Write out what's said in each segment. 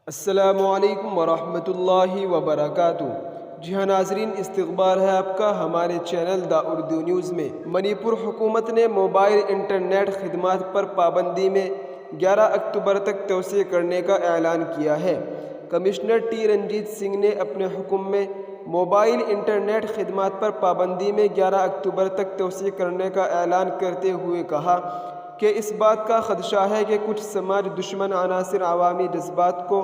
السلام علیکم ورحمۃ اللہ وبرکاتہ۔ جی ہاں ناظرین، استقبال ہے آپ کا ہمارے چینل دا اردو نیوز میں۔ منی پور حکومت نے موبائل انٹرنیٹ خدمات پر پابندی میں 11 اکتوبر تک توسیع کرنے کا اعلان کیا ہے۔ کمشنر ٹی رنجیت سنگھ نے اپنے حکم میں موبائل انٹرنیٹ خدمات پر پابندی میں 11 اکتوبر تک توسیع کرنے کا اعلان کرتے ہوئے کہا کہ اس بات کا خدشہ ہے کہ کچھ سماج دشمن عناصر عوامی جذبات کو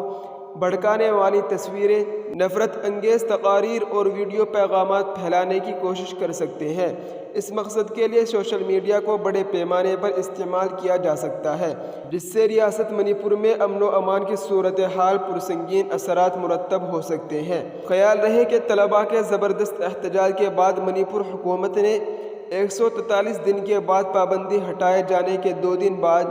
بھڑکانے والی تصویریں، نفرت انگیز تقاریر اور ویڈیو پیغامات پھیلانے کی کوشش کر سکتے ہیں۔ اس مقصد کے لیے سوشل میڈیا کو بڑے پیمانے پر استعمال کیا جا سکتا ہے، جس سے ریاست منی پور میں امن و امان کی صورتحال پر سنگین اثرات مرتب ہو سکتے ہیں۔ خیال رہے کہ طلباء کے زبردست احتجاج کے بعد منی پور حکومت نے 143 دن کے بعد پابندی ہٹائے جانے کے 2 دن بعد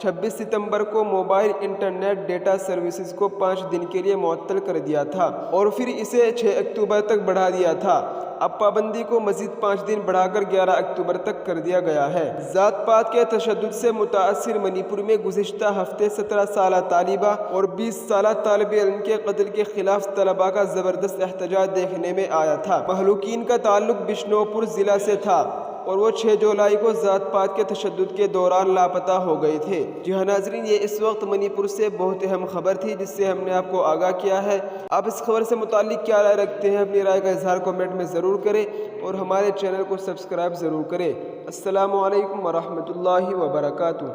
26 ستمبر کو موبائل انٹرنیٹ ڈیٹا سروسز کو 5 دن کے لیے معطل کر دیا تھا اور پھر اسے 6 اکتوبر تک بڑھا دیا تھا۔ اب پابندی کو مزید 5 دن بڑھا کر 11 اکتوبر تک کر دیا گیا ہے۔ ذات پات کے تشدد سے متاثر منی پور میں گزشتہ ہفتے 17 سالہ طالبہ اور 20 سالہ طالب علم کے قتل کے خلاف طلباء کا زبردست احتجاج دیکھنے میں آیا تھا۔ مہلوکین کا تعلق بشنو پور ضلع سے تھا اور وہ 6 جولائی کو ذات پات کے تشدد کے دوران لاپتہ ہو گئے تھے۔ جی ہاں ناظرین، یہ اس وقت منی پور سے بہت اہم خبر تھی جس سے ہم نے آپ کو آگاہ کیا ہے۔ آپ اس خبر سے متعلق کیا رائے رکھتے ہیں؟ اپنی رائے کا اظہار کمنٹ میں ضرور کریں اور ہمارے چینل کو سبسکرائب ضرور کریں۔ السلام علیکم ورحمۃ اللہ وبرکاتہ۔